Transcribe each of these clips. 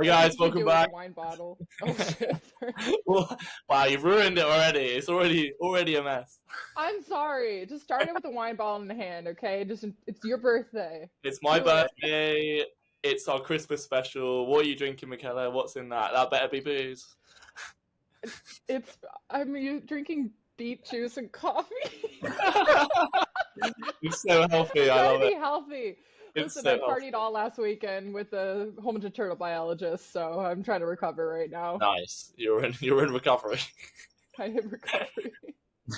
Hi What guys, did you welcome do with back. the wine bottle? Oh shit! Wow, you've ruined it already. It's already a mess. I'm sorry. Just start it with the wine bottle in the hand, okay? It's your birthday. It's my Do it. birthday. It's our Christmas special. What are you drinking, Michaela? What's in that? That better be booze. I'm drinking beet juice and coffee. It's so healthy. I Trying love to be it. healthy. It's Listen, so I healthy. partied all last weekend with a whole bunch of turtle biologists, so I'm trying to recover right now. Nice. You're in recovery. I am recovering.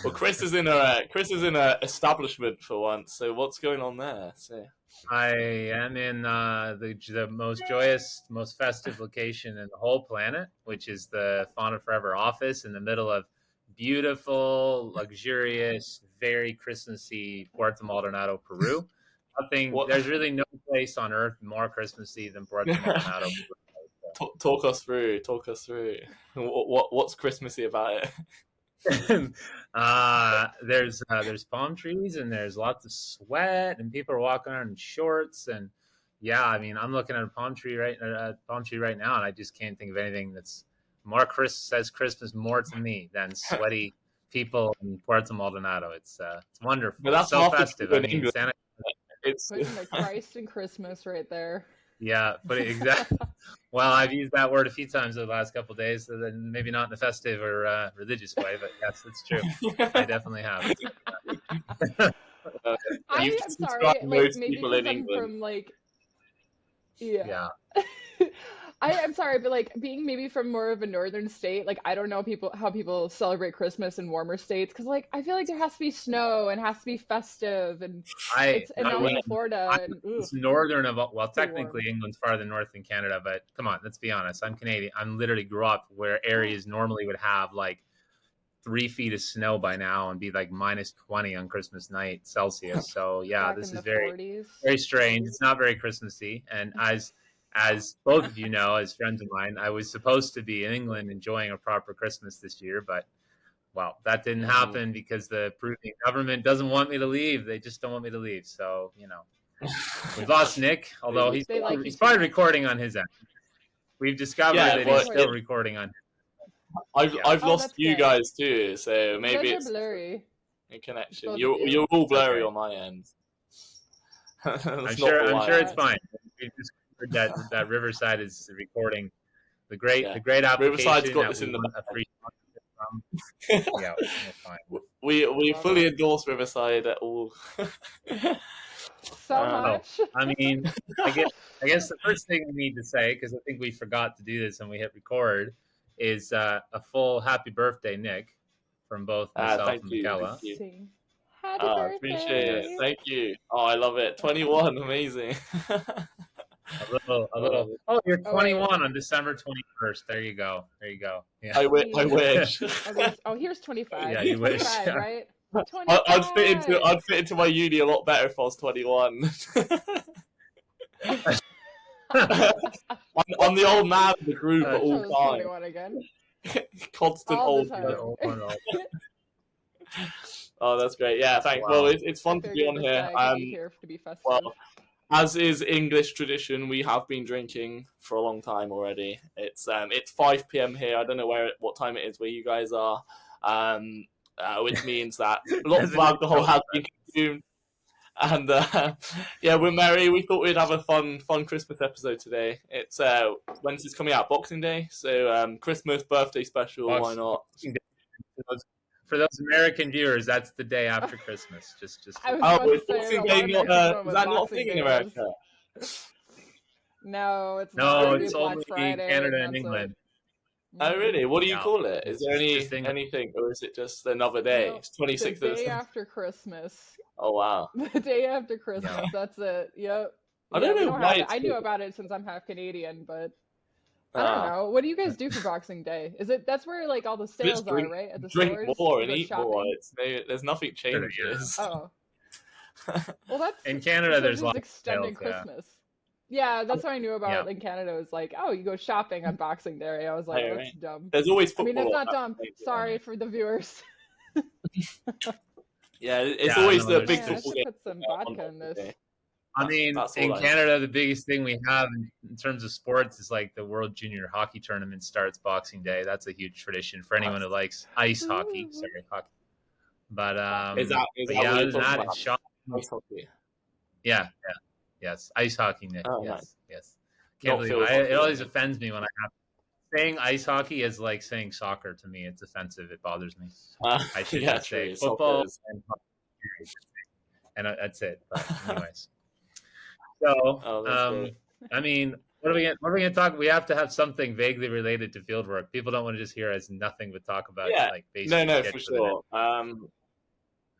Well, Chris is in a establishment for once. So what's going on there? So, I am in the most joyous, most festive location in the whole planet, which is the Fauna Forever office in the middle of beautiful, luxurious, very Christmassy Puerto Maldonado, Peru. There's really no place on earth more Christmassy than Puerto Maldonado, Peru. talk us through. Talk us through. What's Christmassy about it? There's palm trees and there's lots of sweat and people are walking around in shorts and yeah, I mean I'm looking at a palm tree right now and I just can't think of anything that's says Christmas more to me than sweaty people in Puerto Maldonado. It's wonderful. But that's so festive. I mean, Santa. It's Putting the Christ and Christmas right there. Yeah, but exactly. Well, I've used that word a few times over the last couple of days, so then maybe not in a festive or religious way, but yes, it's true. I definitely have. I'm sorry, like maybe because I'm from like, yeah. I'm sorry, but like being maybe from more of a northern state, like I don't know how people celebrate Christmas in warmer states because like I feel like there has to be snow and has to be festive and I'm in Florida and it's northern technically England's farther north than Canada, but come on, let's be honest. I'm Canadian. I'm literally grew up where areas normally would have like 3 feet of snow by now and be like -20 on Christmas night Celsius. So yeah, Back this in is the very 40s. very strange. It's not very Christmassy, and as both of you know, as friends of mine, I was supposed to be in England enjoying a proper Christmas this year, but well, that didn't happen because the Peruvian government doesn't want me to leave. They just don't want me to leave. So, we've lost Nick, although he's probably recording on his end. We've discovered that he's still recording on his end. I've lost you guys too, so maybe it's blurry. In connection. You're all blurry on my end. I'm sure it's fine. We just that Riverside is recording the great application. Riverside's got this in the free. Yeah, fine. We fully endorse Riverside at all. So much. I mean, I guess the first thing we need to say, because I think we forgot to do this when we hit record, is a full happy birthday, Nick, from both myself and Michaela. Happy birthday. Appreciate it. Thank you. Oh, I love it. 21, amazing. A little. Oh, you're 21 on December 21st. There you go. Yeah. I wish. Here's 25. Yeah, you wish. 25, right? I'd fit into my uni a lot better if I was 21. I'm the old man of the group at all times. 21 again. Constant old man. Oh, that's great. Yeah, thanks. Wow. Well, it's fun to be on here. To be festive. Well, as is English tradition, we have been drinking for a long time already. It's 5 p.m. here. I don't know what time it is where you guys are, which means that lots of alcohol has been consumed. And yeah, we're merry. We thought we'd have a fun Christmas episode today. It's when's this coming out? Boxing Day. So Christmas birthday special. Why not? For those American viewers, that's the day after Christmas. Just. Boxing Day. Is that not a thing in America? No, it's not. No, it's only Canada and England. Oh, really? What do you call it? Is there anything, or is it just another day? No, it's 26th. The day after Christmas. Oh wow. The day after Christmas. Yeah. That's it. Yep. I don't know why. I knew about it since I'm half Canadian, but I don't know. What do you guys do for Boxing Day? That's where like all the sales are, right? At the drink stores? More and eat more. There's nothing changes. Oh. Well, that's in Canada. There's lots of extended Christmas. Yeah, that's what I knew about in Canada. It was like, oh, you go shopping on Boxing Day. I was like, that's dumb. There's always football. I mean, it's not dumb. Sorry for the viewers. Yeah, it's always the big football game. Put some vodka in this. I mean, in Canada, the biggest thing we have in terms of sports is like the World Junior Hockey Tournament starts Boxing Day. That's a huge tradition for anyone who likes ice hockey. Sorry, hockey. But is that yeah, other than that, it's shocking. Ice hockey. Yeah, yes, ice hockey, Nick. Oh, yes. Can't believe it always offends me when I have saying ice hockey is like saying soccer to me. It's offensive. It bothers me. I should just say football and hockey. And that's it. But anyways, so I mean, what are we gonna talk? We have to have something vaguely related to fieldwork. People don't want to just hear us nothing but talk about like basic. No, for sure.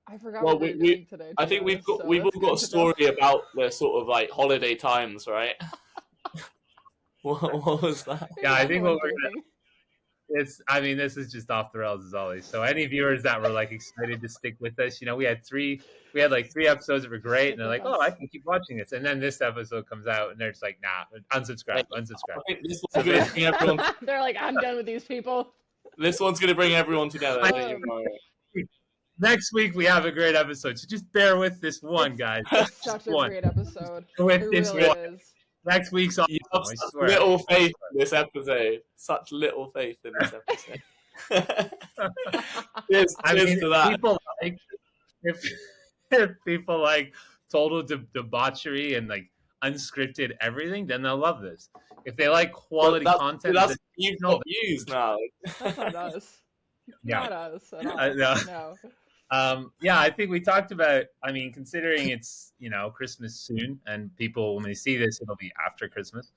I forgot what we're doing today. I think we've all got a story about the sort of like holiday times, right? What was that? Yeah, I think what we're gonna. This is just off the rails as always. So any viewers that were like excited to stick with us, we had like 3 episodes that were great, and they're like, "Oh, I can keep watching this." And then this episode comes out, and they're just like, "Nah, unsubscribe." They're like, "I'm done with these people." This one's gonna bring everyone together. Next week we have a great episode, so just bear with this one, guys. Such a great episode. With this one. Next week's on. Little faith in this episode. Such little faith in this episode. Cheers to that. People like if people like total debauchery and like unscripted everything, then they'll love this. If they like quality content, that's you've got views now. That's not us. Not us at all. No. Yeah, I think we talked about, considering it's, Christmas soon and people, when they see this, it'll be after Christmas.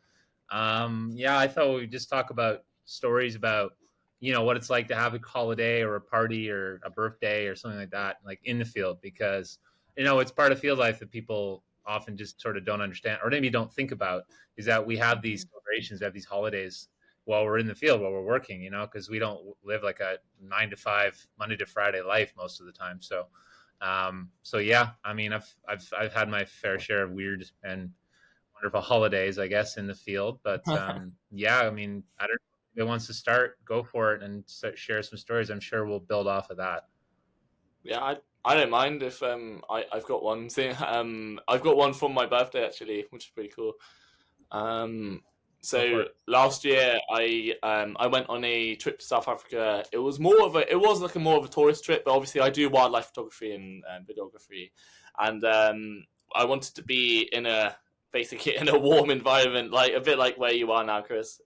I thought we'd just talk about stories about, what it's like to have a holiday or a party or a birthday or something like that, like in the field, because, it's part of field life that people often just sort of don't understand or maybe don't think about, is that we have these celebrations, we have these holidays while we're in the field, while we're working, because we don't live like a 9 to 5, Monday to Friday life most of the time. So, yeah, I've had my fair share of weird and wonderful holidays, I guess, in the field. But yeah, I don't know if it wants to start, go for it and share some stories. I'm sure we'll build off of that. Yeah, I don't mind if I've got one. I've got one from my birthday actually, which is pretty cool. So last year I went on a trip to South Africa. It was more of a tourist trip, but obviously I do wildlife photography and videography, and I wanted to be in a warm environment, like a bit like where you are now, Chris,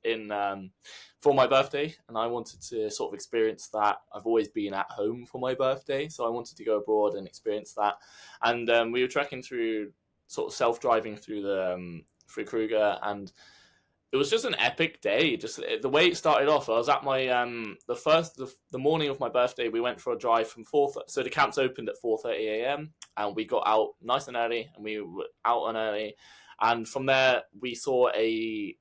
for my birthday, and I wanted to sort of experience that. I've always been at home for my birthday, so I wanted to go abroad and experience that. And we were trekking through, sort of self-driving through through Kruger, and it was just an epic day. Just the way it started off, I was at my the morning of my birthday. We went for a drive from 4. So the camps opened at 4:30 a.m. and we got out nice and early, and we were out and early. And from there, we saw a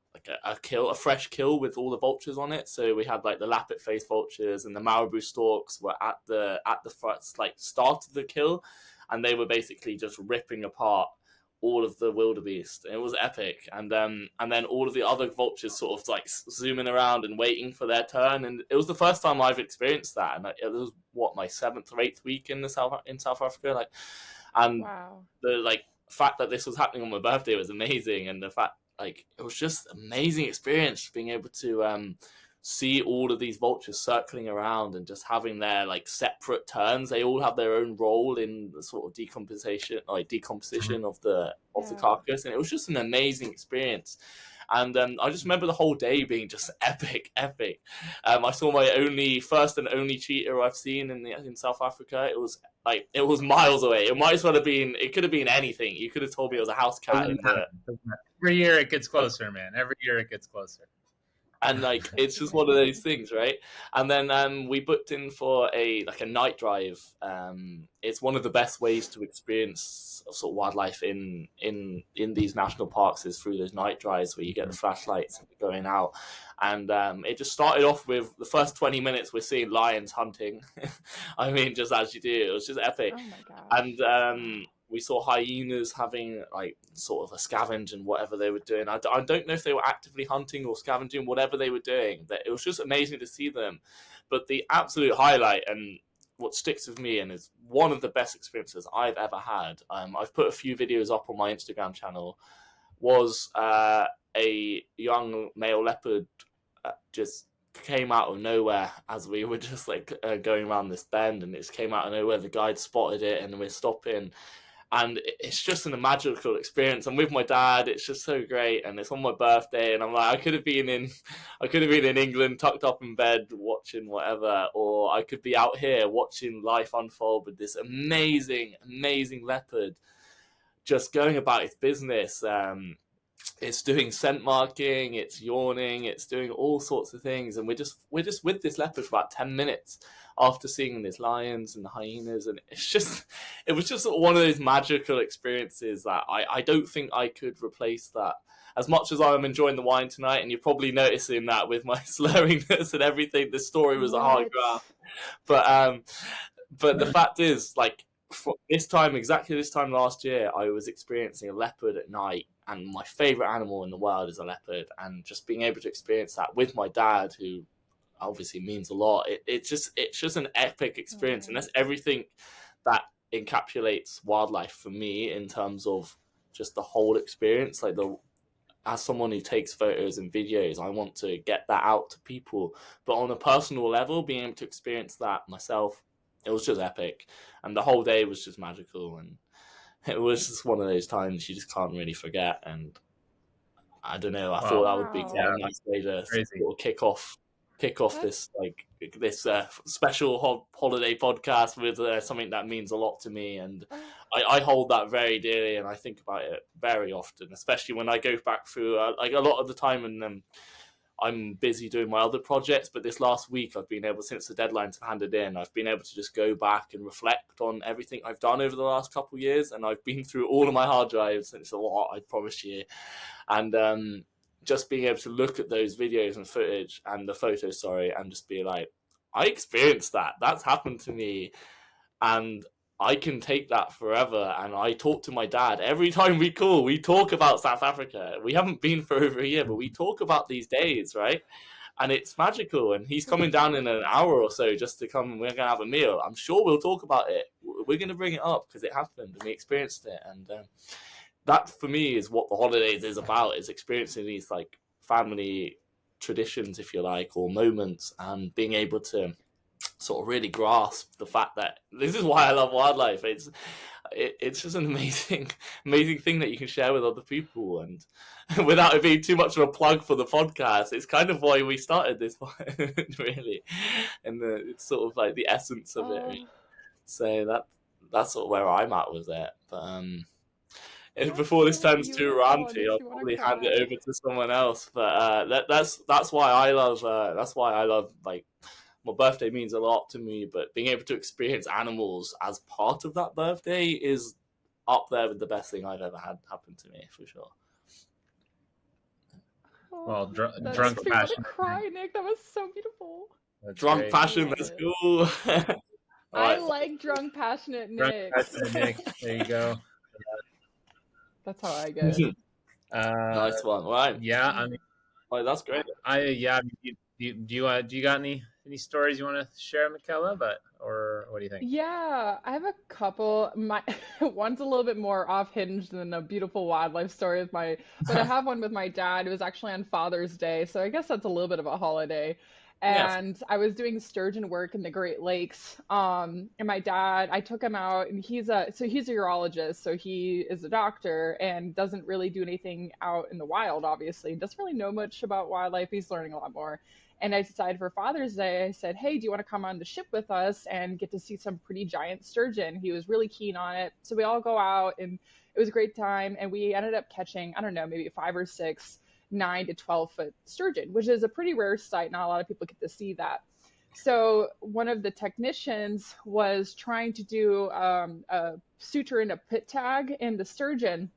fresh kill with all the vultures on it. So we had like the lappet face vultures and the marabou storks were at the first start of the kill, and they were basically just ripping apart all of the wildebeest. It was epic, and then all of the other vultures sort of like zooming around and waiting for their turn, and it was the first time I've experienced that, and it was my 7th or 8th week in South Africa, wow. The fact that this was happening on my birthday was amazing, and the fact it was just amazing experience being able to see all of these vultures circling around and just having their separate turns. They all have their own role in the sort of decomposition of the carcass, and it was just an amazing experience. And I just remember the whole day being just epic. I saw my first and only cheetah I've seen in South Africa. It was miles away. It might as well have been. It could have been anything. You could have told me it was a house cat. Every year it gets closer, man. Every year it gets closer. And it's just one of those things, right? And then we booked in for a night drive. It's one of the best ways to experience sort of wildlife in these national parks is through those night drives where you get the flashlights and you're going out. And it just started off with the first 20 minutes we're seeing lions hunting. Just as you do, it was just epic. Oh my gosh. And we saw hyenas having sort of a scavenge and whatever they were doing. I don't know if they were actively hunting or scavenging, whatever they were doing. It was just amazing to see them. But the absolute highlight, and what sticks with me and is one of the best experiences I've ever had. I've put a few videos up on my Instagram channel. Was a young male leopard just came out of nowhere as we were just like going around this bend, and it came out of nowhere. The guide spotted it, and we're stopping, and it's just a magical experience. I'm with my dad. It's just so great, and it's on my birthday, and I'm like, I could have been in England, tucked up in bed, watching whatever, or I could be out here watching life unfold with this amazing leopard, just going about its business. It's doing scent marking, it's yawning, it's doing all sorts of things, and we're just with this leopard for about 10 minutes after seeing these lions and the hyenas, and it was just one of those magical experiences that I don't think I could replace that. As much as I'm enjoying the wine tonight, and you're probably noticing that with my slurriness and everything, the story was a hard graft. But the fact is, like, exactly this time last year, I was experiencing a leopard at night, and my favorite animal in the world is a leopard, and just being able to experience that with my dad, who obviously means a lot, it's just an epic experience. And that's everything that encapsulates wildlife for me in terms of just the whole experience. Like, as someone who takes photos and videos, I want to get that out to people, but on a personal level, being able to experience that myself, it was just epic, and the whole day was just magical, and it was just one of those times you just can't really forget. And I don't know, I thought that would be quite a nice way to sort of kick off this special holiday podcast with something that means a lot to me, and I hold that very dearly, and I think about it very often, especially when I go back through like a lot of the time, and I'm busy doing my other projects, but this last week I've been able, since the deadlines have handed in, I've been able to just go back and reflect on everything I've done over the last couple of years, and I've been through all of my hard drives, and it's a lot, I promise you. And just being able to look at those videos and footage, and the photos, and just be like, I experienced that. That's happened to me, and I can take that forever. And I talk to my dad every time we call. We talk about South Africa. We haven't been for over a year, but we talk about these days, right? And it's magical. And he's coming down in an hour or so just to come, and we're going to have a meal. I'm sure we'll talk about it. We're going to bring it up because it happened and we experienced it. And that, for me, is what the holidays is about, is experiencing these like family traditions, if you like, or moments, and being able to sort of really grasp the fact that this is why I love wildlife. It's just an amazing thing that you can share with other people, and without it being too much of a plug for the podcast, it's kind of why we started this one, really, and it's sort of like the essence of it. Right? So that's sort of where I'm at with it. But and before this turns too ranty, I'll probably hand it over to someone else. But that's why I love like. My birthday means a lot to me, but being able to experience animals as part of that birthday is up there with the best thing I've ever had happen to me, for sure. Well, drunk passion. I want to cry, Nick. That was so beautiful. That's drunk great. Passion, that's cool. I like drunk, passionate Nick. Drunk, passionate Nick. There you go. That's how I get. Nice one. Right. Yeah, I mean, that's great. Do you got any stories you want to share, Michaela? Or what do you think? Yeah, I have a couple. One's a little bit more off-hinged than a beautiful wildlife story but I have one with my dad. It was actually on Father's Day, so I guess that's a little bit of a holiday. And I was doing sturgeon work in the Great Lakes. And my dad, I took him out, and he's a urologist, so he is a doctor and doesn't really do anything out in the wild, obviously. Doesn't really know much about wildlife. He's learning a lot more. And I decided for Father's Day, I said, hey, do you want to come on the ship with us and get to see some pretty giant sturgeon? He was really keen on it. So we all go out, and it was a great time. And we ended up catching, I don't know, maybe 5 or 6 9 to 12 foot sturgeon, which is a pretty rare sight. Not a lot of people get to see that. So one of the technicians was trying to do a suture and a pit tag in the sturgeon.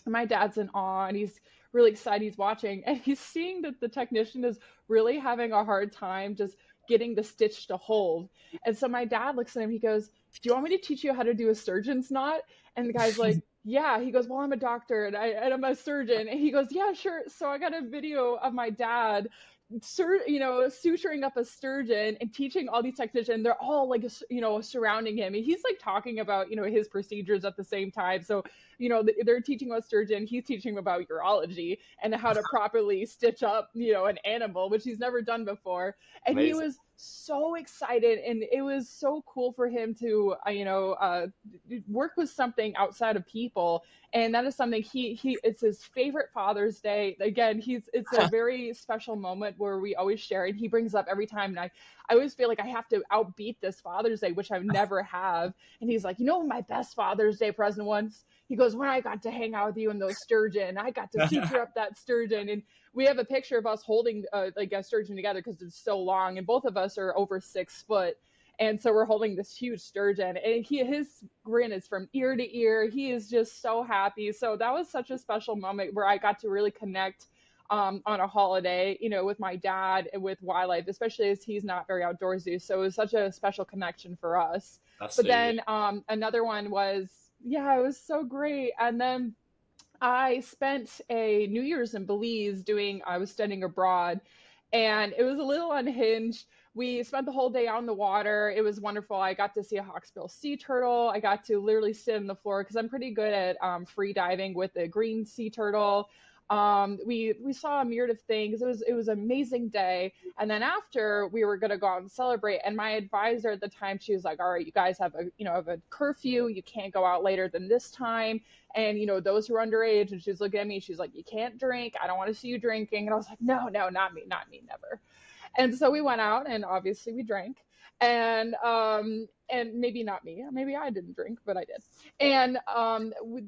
And my dad's in awe, and he's really excited. He's watching, and he's seeing that the technician is really having a hard time just getting the stitch to hold. And so my dad looks at him, he goes, do you want me to teach you how to do a surgeon's knot? And the guy's like, yeah. He goes, well, I'm a doctor and I'm a surgeon. And he goes, yeah, sure. So I got a video of my dad suturing up a sturgeon and teaching all these technicians. They're all like, surrounding him. And he's like talking about, his procedures at the same time. So, they're teaching about sturgeon. He's teaching about urology and how to properly stitch up, an animal, which he's never done before. And Amazing. He was so excited. And it was so cool for him to, work with something outside of people. And that is something it's his favorite Father's Day. Again, it's a very special moment where we always share, and he brings up every time. And I always feel like I have to outbeat this Father's Day, which I never have. And he's like, my best Father's Day present once? He goes, when I got to hang out with you in those sturgeon, I got to suture up that sturgeon. And we have a picture of us holding like a sturgeon together because it's so long, and both of us are over 6 foot. And so we're holding this huge sturgeon, and his grin is from ear to ear. He is just so happy. So that was such a special moment where I got to really connect on a holiday, with my dad and with wildlife, especially as he's not very outdoorsy. So it was such a special connection for us. Then another one was, it was so great. And then I spent a New Year's in Belize I was studying abroad, and it was a little unhinged. We spent the whole day out in the water. It was wonderful. I got to see a hawksbill sea turtle. I got to literally sit on the floor because I'm pretty good at free diving with the green sea turtle. We saw a myriad of things. It was an amazing day. And then after, we were going to go out and celebrate. And my advisor at the time, she was like, all right, you guys have a curfew. You can't go out later than this time. And, those who are underage. And she's looking at me. She's like, you can't drink. I don't want to see you drinking. And I was like, no, not me, never. And so we went out, and obviously we drank, and maybe not me, maybe I didn't drink, but I did. And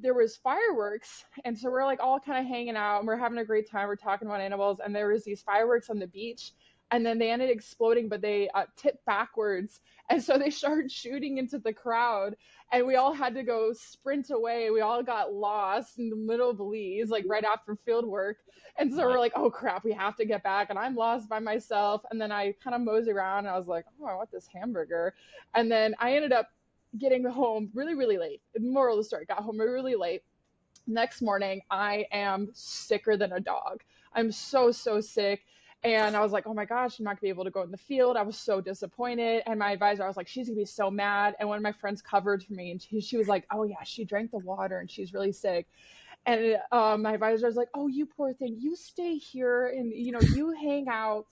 there was fireworks, and so we're like all kind of hanging out, and we're having a great time. We're talking about animals, and there was these fireworks on the beach, and then they ended exploding, but they tipped backwards, and so they started shooting into the crowd, and we all had to go sprint away. We all got lost in the middle of Belize, like right after field work. And so we're like, oh crap, we have to get back. And I'm lost by myself. And then I kind of mosey around, and I was like, oh, I want this hamburger. And then I ended up getting home really, really late. The moral of the story, got home really, really late. Next morning, I am sicker than a dog. I'm so sick. And I was like, oh my gosh, I'm not gonna be able to go in the field. I was so disappointed. And my advisor, I was like, she's gonna be so mad. And one of my friends covered for me, and she was like, oh yeah, she drank the water and she's really sick. And my advisor was like, oh, you poor thing, you stay here and, you hang out.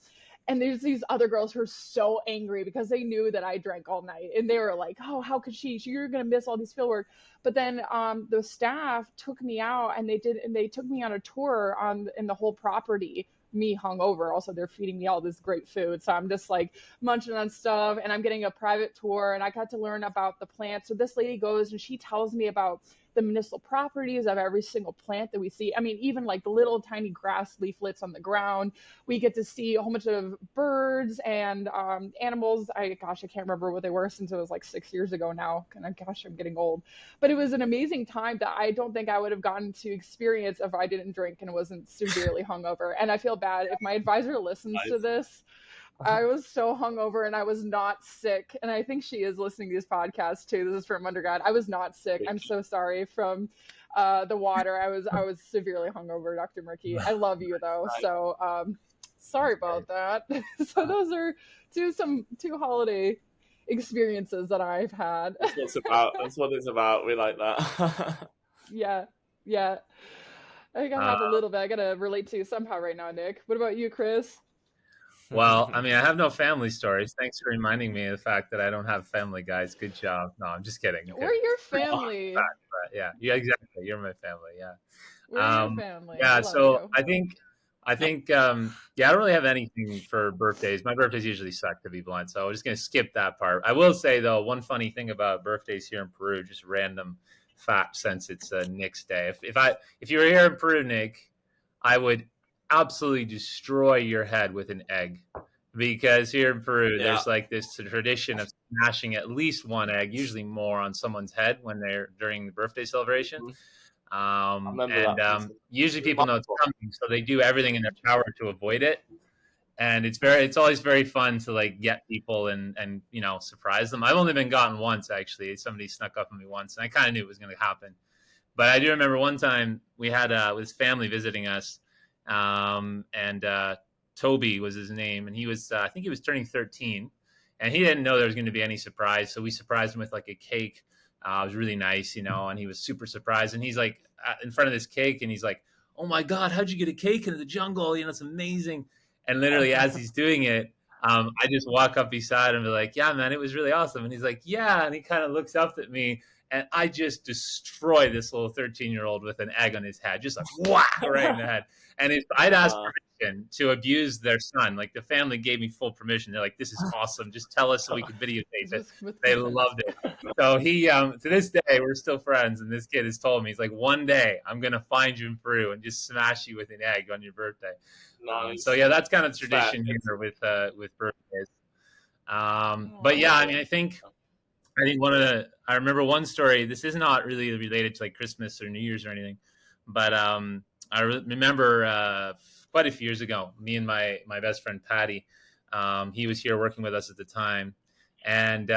And there's these other girls who are so angry because they knew that I drank all night. And they were like, oh, how could she? You're going to miss all these field work. But then the staff took me out, and they took me on a tour in the whole property, me hungover. Also, they're feeding me all this great food. So I'm just like munching on stuff, and I'm getting a private tour, and I got to learn about the plants. So this lady goes and she tells me about the medicinal properties of every single plant that we see. I mean, even like the little tiny grass leaflets on the ground. We get to see a whole bunch of birds and animals. I can't remember what they were since it was like 6 years ago now. And gosh, I'm getting old. But it was an amazing time that I don't think I would have gotten to experience if I didn't drink and wasn't severely hungover. And I feel bad if my advisor listens to this. I was so hungover, and I was not sick. And I think she is listening to these podcasts too. This is from undergrad. I was not sick. I'm so sorry from the water. I was severely hungover, Dr. Murky. I love you though. So sorry about that. So those are two holiday experiences that I've had. That's what it's about. That's what it's about. We like that. Yeah. I gotta have a little bit. I gotta relate to you somehow right now, Nick. What about you, Chris? Well, I mean, I have no family stories. Thanks for reminding me of the fact that I don't have family, guys. Good job. No, I'm just kidding. We're your family. Yeah, exactly. You're my family. Yeah. We're your family. Yeah. So I think, I don't really have anything for birthdays. My birthdays usually suck, to be blunt. So I'm just going to skip that part. I will say though, one funny thing about birthdays here in Peru, just random fact, since it's Nick's day. If you were here in Peru, Nick, I would absolutely destroy your head with an egg, because here in Peru there's like this tradition of smashing at least one egg, usually more, on someone's head when they're during the birthday celebration. Usually people know it's coming, so they do everything in their power to avoid it. And it's always very fun to like get people and surprise them. I've only been gotten once, actually. Somebody snuck up on me once, and I kind of knew it was going to happen. But I do remember one time we had this family visiting us. And Toby was his name, and he was I think he was turning 13, and he didn't know there was going to be any surprise, so we surprised him with like a cake. It was really nice, and he was super surprised, and he's like in front of this cake, and he's like, "Oh my God, how'd you get a cake in the jungle? It's amazing." And literally as he's doing it, I just walk up beside him and be like, "Yeah, man, it was really awesome." And he's like, "Yeah." And he kind of looks up at me, and I just destroy this little 13-year-old with an egg on his head, just like whack right in the head. And I'd asked permission to abuse their son. Like the family gave me full permission. They're like, "This is awesome. Just tell us so we can videotape it." They loved it. So he, to this day, we're still friends. And this kid has told me, he's like, "One day I'm going to find you in Peru and just smash you with an egg on your birthday." Nice. So yeah, that's kind of tradition here with birthdays. But yeah, I mean, I think I remember one story. This is not really related to like Christmas or New Year's or anything, but I remember quite a few years ago, me and my best friend Patty, he was here working with us at the time, and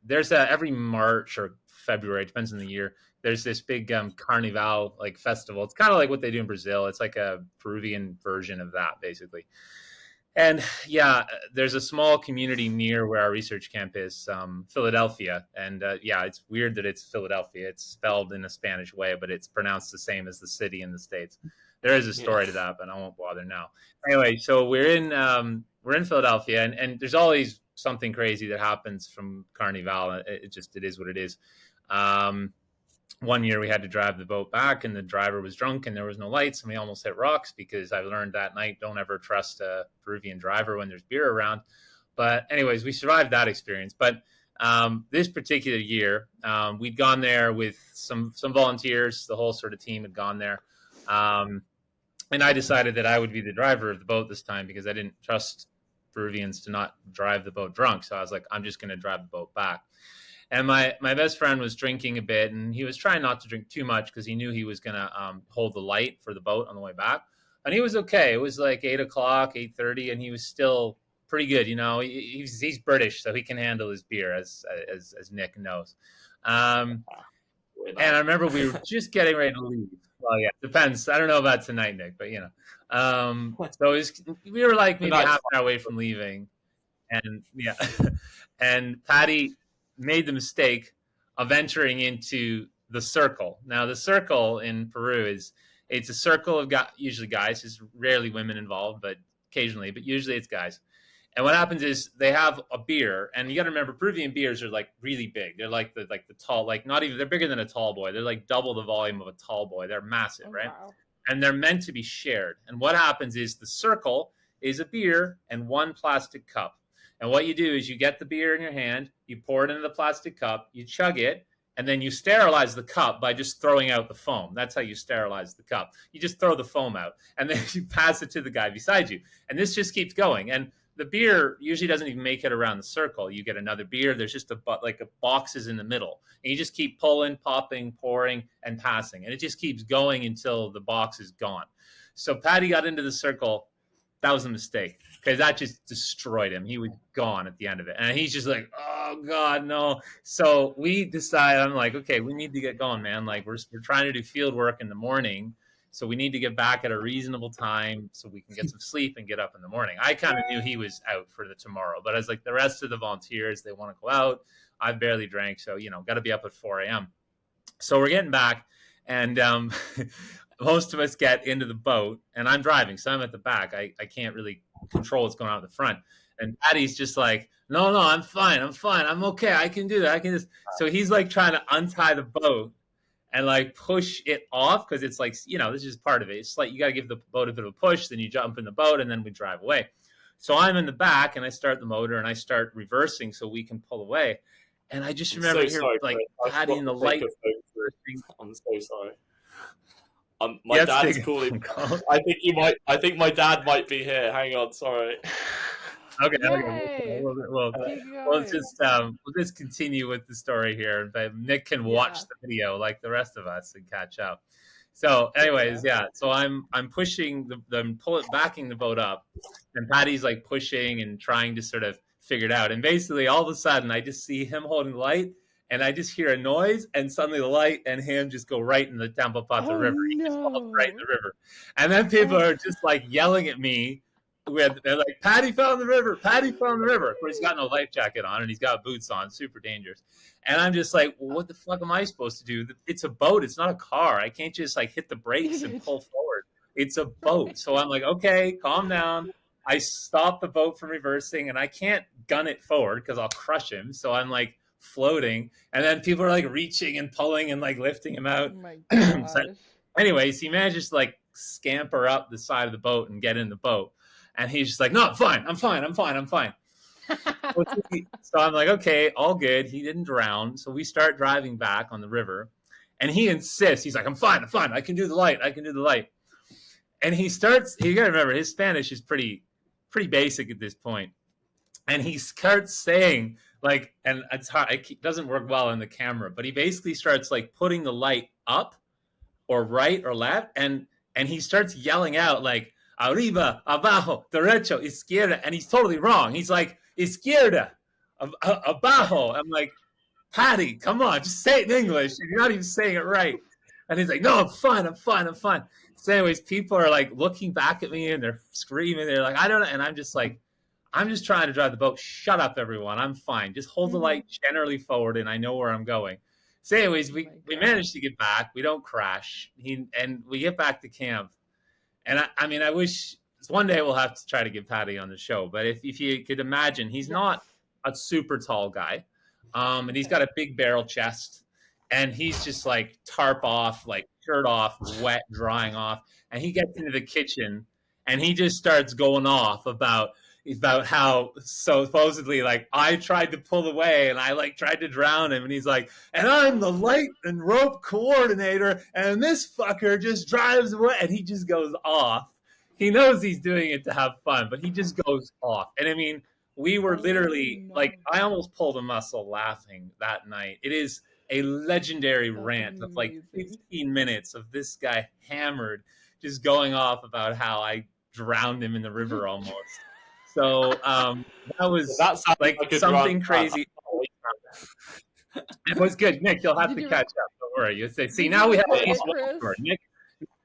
there's every March or February, depends on the year, there's this big Carnival like festival. It's kind of like what they do in Brazil. It's like a Peruvian version of that, basically. And yeah, there's a small community near where our research camp is, Philadelphia. And yeah, it's weird that it's Philadelphia. It's spelled in a Spanish way, but it's pronounced the same as the city in the States. There is a story to that, but I won't bother now. Anyway, so we're in Philadelphia, and there's always something crazy that happens from Carnival. It is what it is. One year we had to drive the boat back, and the driver was drunk and there was no lights, and we almost hit rocks, because I learned that night, don't ever trust a Peruvian driver when there's beer around. But anyways, we survived that experience. But this particular year, we'd gone there with some volunteers. The whole sort of team had gone there. And I decided that I would be the driver of the boat this time, because I didn't trust Peruvians to not drive the boat drunk. So I was like, I'm just going to drive the boat back. And my best friend was drinking a bit, and he was trying not to drink too much because he knew he was going to hold the light for the boat on the way back. And he was okay. It was like 8 o'clock, 8:30, and he was still pretty good. He's British, so he can handle his beer, as Nick knows. And I remember we were just getting ready to leave. Well, yeah, depends. I don't know about tonight, Nick, but so we were like maybe half an hour away from leaving. And yeah, and Patty made the mistake of entering into the circle. Now, the circle in Peru it's a circle of usually guys. There's rarely women involved, but occasionally, but usually it's guys. And what happens is they have a beer, and you got to remember, Peruvian beers are like really big. They're like the tall, like not even, they're bigger than a tall boy. They're like double the volume of a tall boy. They're massive, right? Wow. And they're meant to be shared. And what happens is the circle is a beer and one plastic cup. And what you do is you get the beer in your hand, you pour it into the plastic cup, you chug it, and then you sterilize the cup by just throwing out the foam. That's how you sterilize the cup. You just throw the foam out, and then you pass it to the guy beside you. And this just keeps going. And the beer usually doesn't even make it around the circle. You get another beer. There's just a boxes in the middle. And you just keep pulling, popping, pouring, and passing. And it just keeps going until the box is gone. So Patty got into the circle. That was a mistake, because that just destroyed him. He was gone at the end of it. And he's just like, oh, God, no. So we decided, I'm like, okay, we need to get going, man. Like, we're trying to do field work in the morning. So we need to get back at a reasonable time so we can get some sleep and get up in the morning. I kind of knew he was out for the tomorrow. But I was like, the rest of the volunteers, they want to go out. I barely drank. So, got to be up at 4 a.m. So we're getting back. And most of us get into the boat, and I'm driving, so I'm at the back. I can't really control what's going on at the front. And Patty's just like, no, I'm fine. I'm okay. I can do that. I can just. So he's like trying to untie the boat and like push it off, because it's like, this is part of it. It's like you got to give the boat a bit of a push, then you jump in the boat, and then we drive away. So I'm in the back, and I start the motor, and I start reversing so we can pull away. And I just remember Patty in the light. I'm so sorry. My dad's calling. I think my dad might be here. Hang on, sorry. Okay. We'll just continue with the story here. But Nick can watch the video like the rest of us and catch up. So, anyways, So I'm pushing backing the boat up, and Patty's like pushing and trying to sort of figure it out. And basically, all of a sudden, I just see him holding the light. And I just hear a noise, and suddenly the light and him just go right in the Tampapata River. He just falls right in the river. And then people are just like yelling at me they're like, Patty fell in the river. Patty fell in the river. Of course, he's got no life jacket on and he's got boots on. Super dangerous. And I'm just like, well, what the fuck am I supposed to do? It's a boat. It's not a car. I can't just like hit the brakes and pull forward. It's a boat. So I'm like, okay, calm down. I stop the boat from reversing and I can't gun it forward because I'll crush him. So I'm like floating. And then people are like reaching and pulling and like lifting him out. Oh my gosh. So anyways, he manages to like scamper up the side of the boat and get in the boat. And he's just like, no, I'm fine. So I'm like, okay, all good. He didn't drown. So we start driving back on the river. And he insists. He's like, I'm fine. I can do the light. And he starts, you got to remember, his Spanish is pretty basic at this point. And he starts saying, like, and it's hard, it doesn't work well in the camera, but he basically starts like putting the light up or right or left. And he starts yelling out like, arriba, abajo, derecho, izquierda. And he's totally wrong. He's like, izquierda, abajo. I'm like, Patty, come on, just say it in English. You're not even saying it right. And he's like, no, I'm fine. So anyways, people are like looking back at me and they're screaming. They're like, I don't know. And I'm just like, I'm just trying to drive the boat. Shut up, everyone. I'm fine. Just hold the light generally forward and I know where I'm going. So anyways, we managed to get back. We don't crash. And we get back to camp. And I mean, I wish one day we'll have to try to get Patty on the show. But if you could imagine, he's not a super tall guy. And he's got a big barrel chest. And he's just like tarp off, like shirt off, wet, drying off. And he gets into the kitchen and he just starts going off about how supposedly like I tried to pull away and I like tried to drown him. And he's like, and I'm the light and rope coordinator. And this fucker just drives away. And he just goes off. He knows he's doing it to have fun, but he just goes off. And I mean, we were literally like, I almost pulled a muscle laughing that night. It is a legendary rant of like 15 minutes of this guy hammered, just going off about how I drowned him in the river almost. So that was like something crazy. It was good. Nick, you'll have to catch up. Don't worry. You say, see, now we have a piece of Nick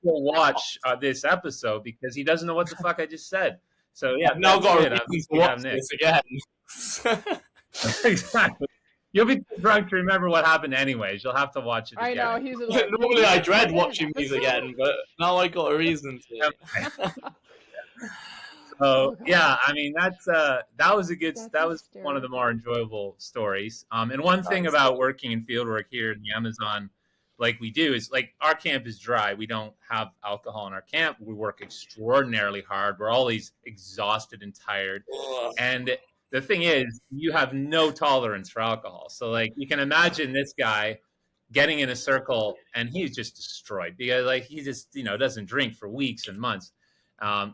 will watch this episode because he doesn't know what the fuck I just said. So yeah, now got to watch this again. Exactly. You'll be too drunk to remember what happened anyways. You'll have to watch it again. I know. Normally I dread watching these again, but now I got a reason to. So yeah, I mean that was one of the more enjoyable stories. And one thing about working in field work here in the Amazon, like we do, is like our camp is dry. We don't have alcohol in our camp. We work extraordinarily hard. We're always exhausted and tired. And the thing is, you have no tolerance for alcohol. So like you can imagine this guy getting in a circle and he's just destroyed because like he just, doesn't drink for weeks and months.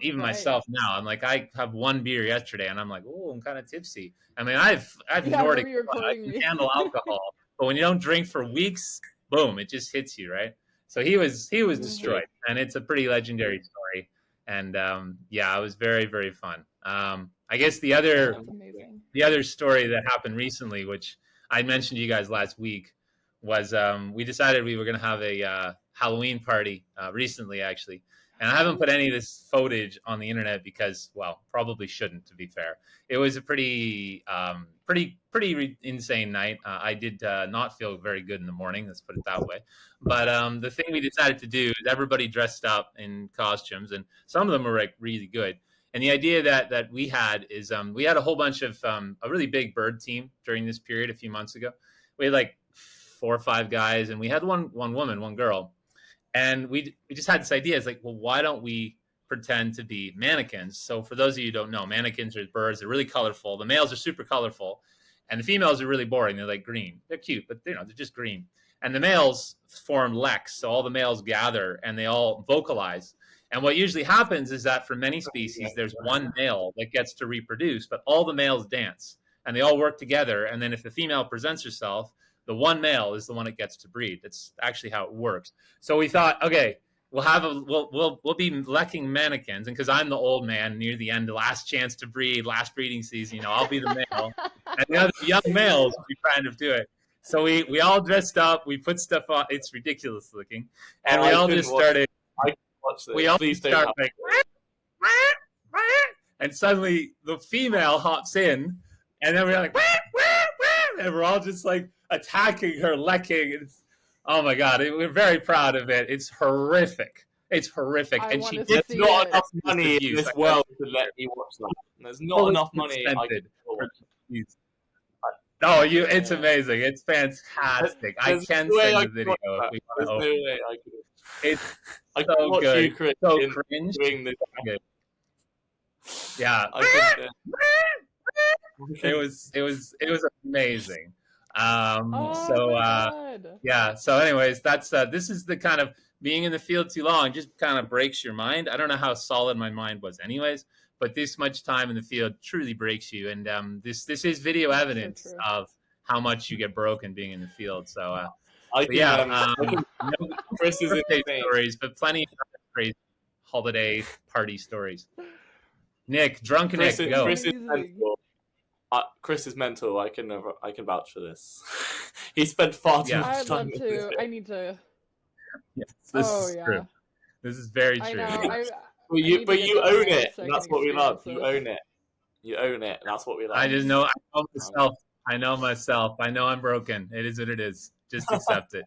Even myself now, I'm like, I have one beer yesterday and I'm like, oh, I'm kind of tipsy. I mean, I've Nordic, I can handle alcohol, but when you don't drink for weeks, boom, it just hits you, right? So he was destroyed, and it's a pretty legendary story. And yeah, it was very, very fun. I guess the other story that happened recently, which I mentioned to you guys last week, was we decided we were going to have a Halloween party recently, actually. And I haven't put any of this footage on the internet because, well, probably shouldn't, to be fair. It was a pretty insane night. I did not feel very good in the morning, let's put it that way. But the thing we decided to do is everybody dressed up in costumes, and some of them were like really good. And the idea that we had is we had a whole bunch of a really big bird team during this period a few months ago. We had like 4 or 5 guys, and we had one woman, one girl. And we just had this idea. It's like, well, why don't we pretend to be mannequins? So for those of you who don't know, mannequins are birds. They're really colorful. The males are super colorful, and the females are really boring. They're like green. They're cute, but they're just green. And the males form leks, so all the males gather and they all vocalize. And what usually happens is that for many species, there's one male that gets to reproduce, but all the males dance and they all work together. And then if the female presents herself, the one male is the one that gets to breed. That's actually how it works. So we thought, okay, we'll be lecking mannequins, and because I'm the old man near the end, the last chance to breed, last breeding season, I'll be the male, and the other young males will be trying to do it. So we all dressed up, we put stuff on. It's ridiculous looking, and we all just started. We all started like, and suddenly the female hops in, and then we're like, wah, wah, wah, and we're all just like attacking her, lecking. Oh my God, we're very proud of it. It's horrific. It's horrific. I And wanna she There's see not it. enough money in abuse. this world to let me watch that. There's not enough money. No, it's amazing. It's fantastic. I can send the video if we want to open it. I could. It's I could so watch good. you, Chris, So cringe. doing this. Yeah. I It was amazing. Oh So my God. yeah. So anyways, that's this is the kind of being in the field too long just kind of breaks your mind. I don't know how solid my mind was anyways, but this much time in the field truly breaks you. And this is video evidence true. of how much you get broken being in the field. So I but can, yeah, no Chris is birthday insane. stories, but plenty of crazy holiday party stories. Nick, drunk Nick, go. Chris is mental. Chris is mental. I can vouch for this. He spent far too much I'd time. love to. I need to. Yes, this Oh is yeah. true. This is very I true. know. But you own it. So And that's what we love. You own it. You own it. And that's what we love. I just know. I know myself. I know myself. I know I'm broken. It is what it is. Just accept it.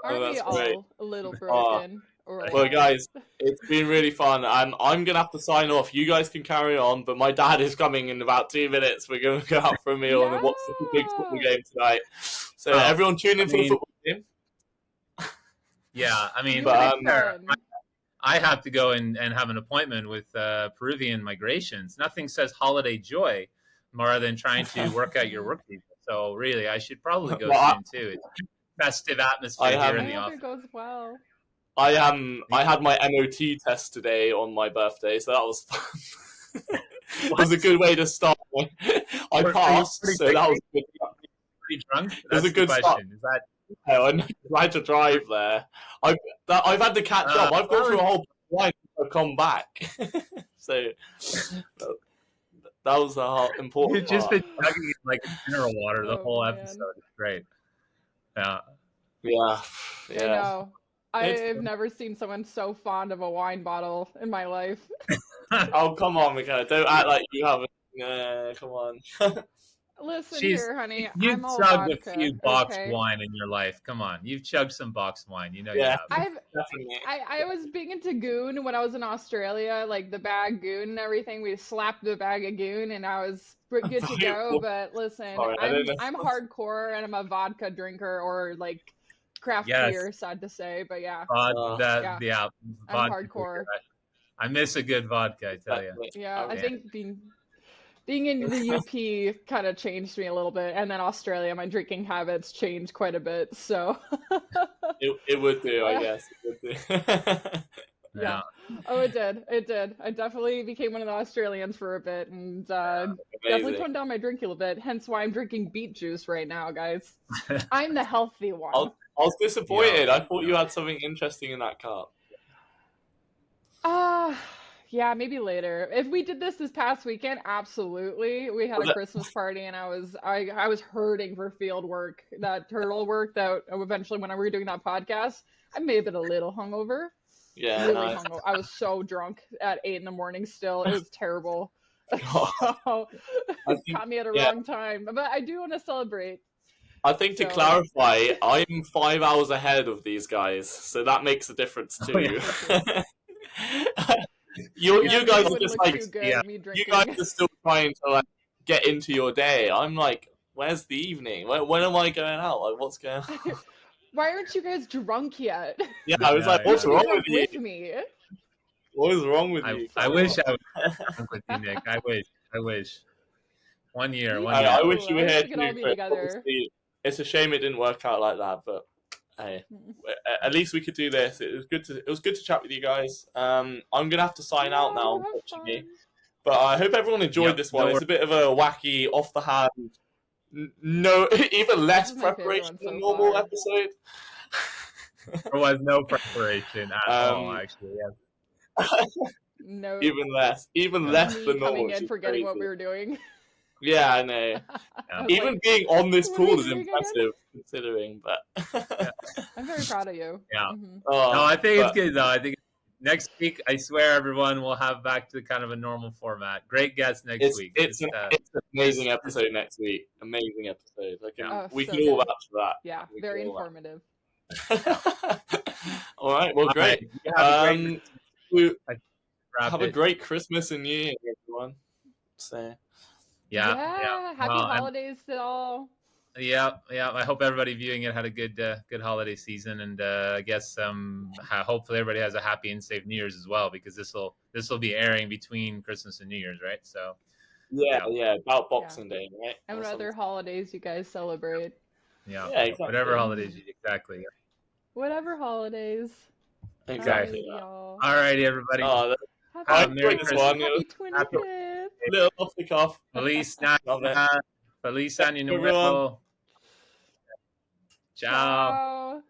Aren't we that's all great. a little broken? Or Well, guys, it's been really fun. I'm gonna have to sign off. You guys can carry on, but my dad is coming in about 2 minutes. We're gonna go out for a meal and watch the big football game tonight. So everyone tune in for the football game. Yeah, I mean, But, I have to go and have an appointment with Peruvian migrations. Nothing says holiday joy more than trying to work out your work week. So really, I should probably go soon too. It's festive atmosphere here in the office. It goes well. I had my MOT test today on my birthday, so that was fun. It was a good way to start. I passed, so that was good. Pretty drunk? It was a good question. start. Is that? I had to drive there. I've had to catch up. I've gone through a whole line to come back. So that was the important You've just part. been chugging it like mineral water the whole episode. It's great. Yeah. Yeah. I know. I've never seen someone so fond of a wine bottle in my life. Oh, come on, McKenna. Don't act like you haven't. Come on. Listen here, honey. You've I'm all chugged vodka, a few boxed okay? wine in your life. Come on. You've chugged some boxed wine. You know you Yeah. have. Definitely. I was big into Goon when I was in Australia, like the bag Goon and everything. We slapped the bag of Goon and I was good to go. But listen, Sorry, I'm hardcore and I'm a vodka drinker or like craft beer, sad to say. But yeah. Yeah. I'm hardcore. I miss a good vodka, I tell you. Yeah, I think being in the UP kind of changed me a little bit, and then Australia, my drinking habits changed quite a bit. So it would do, I guess. It would do. Yeah. Oh, it did. It did. I definitely became one of the Australians for a bit, and definitely toned down my drink a little bit. Hence why I'm drinking beet juice right now, guys. I'm the healthy one. I was disappointed. I thought you had something interesting in that cup. Yeah, maybe later. If we did this past weekend, absolutely. We had a Christmas party, and I was hurting for field work, that turtle work that eventually when we were doing that podcast, I may have been a little hungover. Yeah, really hungover. I was so drunk at 8 a.m. still. It was terrible. So it caught me at a wrong time. But I do want to celebrate. I think to clarify, I'm 5 hours ahead of these guys, so that makes a difference too. You guys are just like, you guys are still trying to like get into your day. I'm like, where's the evening? When am I going out? Like, what's going on? Why aren't you guys drunk yet? Yeah, I was like, what's wrong with you? Me? What is wrong with you? I wish I was drunk with you, Nick. I wish. 1 year. I wish you were here too. It's a shame it didn't work out like that, but hey, at least we could do this. It was good to chat with you guys. I'm gonna have to sign out now, unfortunately. But I hope everyone enjoyed this one. It's a bit of a wacky, off the hand, no, even less preparation than normal episode. There was no preparation at all, actually. Yeah. No. Even less than normal. Coming in, forgetting what we were doing. Yeah, I know. Even being on this call is impressive, considering. But I'm very proud of you. Yeah. No, I think it's good though. I think next week, I swear, everyone, we'll have back to kind of a normal format. Great guest next week. It's an amazing episode next week. Amazing episode. We can all vouch for that. Yeah, very informative. All right. Well, great. Have a great Christmas and New Year, everyone. So. Yeah. Happy holidays to all. Yeah. I hope everybody viewing it had a good holiday season, and I guess hopefully everybody has a happy and safe New Year's as well, because this will be airing between Christmas and New Year's, right? So about Boxing Day, right? And what other holidays you guys celebrate? Yeah, exactly. Whatever holidays Whatever holidays. Exactly. All righty, everybody. Happy Merry Christmas. Happy 25th. Little off the cuff. Feliz Año Nuevo. Ciao.